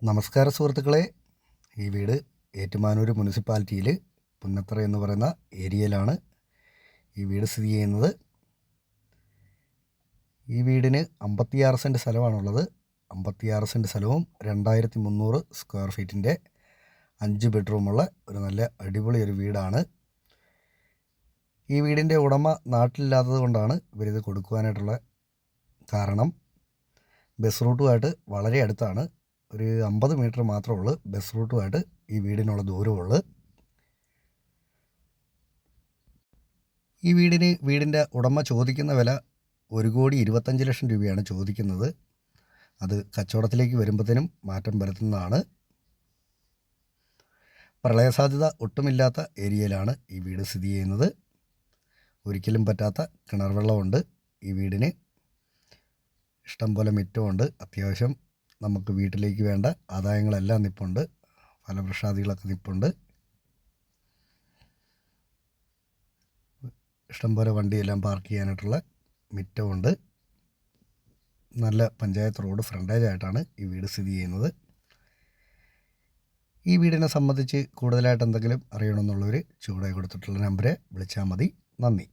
നമസ്കാരം സുഹൃത്തുക്കളെ. ഈ വീട് ഏറ്റുമാനൂർ മുനിസിപ്പാലിറ്റിയിൽ പുന്നത്തറ എന്ന് പറയുന്ന ഏരിയയിലാണ് ഈ വീട് സ്ഥിതി ചെയ്യുന്നത്. ഈ വീടിന് 56 സെൻറ്റ് സ്ഥലമാണുള്ളത്. 56 സെൻറ്റ് സ്ഥലവും 2300 സ്ക്വയർ ഫീറ്റിൻ്റെ 5 ബെഡ്റൂമുള്ള ഒരു നല്ല അടിപൊളി ഒരു വീടാണ്. ഈ വീടിൻ്റെ ഉടമ നാട്ടിലില്ലാത്തത് കൊണ്ടാണ് ഇവരിത് കൊടുക്കുവാനായിട്ടുള്ള കാരണം. ബസ് റൂട്ടുമായിട്ട് വളരെ അടുത്താണ്. ഒരു 50 മീറ്റർ മാത്രമേ ഉള്ളൂ ബസ് റൂട്ടുമായിട്ട് ഈ വീടിനുള്ള ദൂരമുള്ളൂ. ഈ വീടിൻ്റെ ഉടമ ചോദിക്കുന്ന വില 1,25,00,000 രൂപയാണ് ചോദിക്കുന്നത്. അത് കച്ചവടത്തിലേക്ക് വരുമ്പോഴത്തേനും മാറ്റം വരുത്തുന്നതാണ്. പ്രളയസാധ്യത ഒട്ടുമില്ലാത്ത ഏരിയയിലാണ് ഈ വീട് സ്ഥിതി ചെയ്യുന്നത്. ഒരിക്കലും പറ്റാത്ത കിണർ വെള്ളമുണ്ട് ഈ വീടിന്. ഇഷ്ടംപോലെ മിറ്റമുണ്ട്. അത്യാവശ്യം നമുക്ക് വീട്ടിലേക്ക് വേണ്ട ആദായങ്ങളെല്ലാം നിൽപ്പുണ്ട്. ഫലവൃക്ഷാദികളൊക്കെ നിൽപ്പുണ്ട്. ഇഷ്ടംപോലെ വണ്ടിയെല്ലാം പാർക്ക് ചെയ്യാനായിട്ടുള്ള മിറ്റമുണ്ട്. നല്ല പഞ്ചായത്ത് റോഡ് ഫ്രണ്ടേജ് ആയിട്ടാണ് ഈ വീട് സ്ഥിതി ചെയ്യുന്നത്. ഈ വീടിനെ സംബന്ധിച്ച് കൂടുതലായിട്ട് എന്തെങ്കിലും അറിയണമെന്നുള്ളവർ ചുവടെ കൊടുത്തിട്ടുള്ള നമ്പറെ വിളിച്ചാൽ മതി. നന്ദി.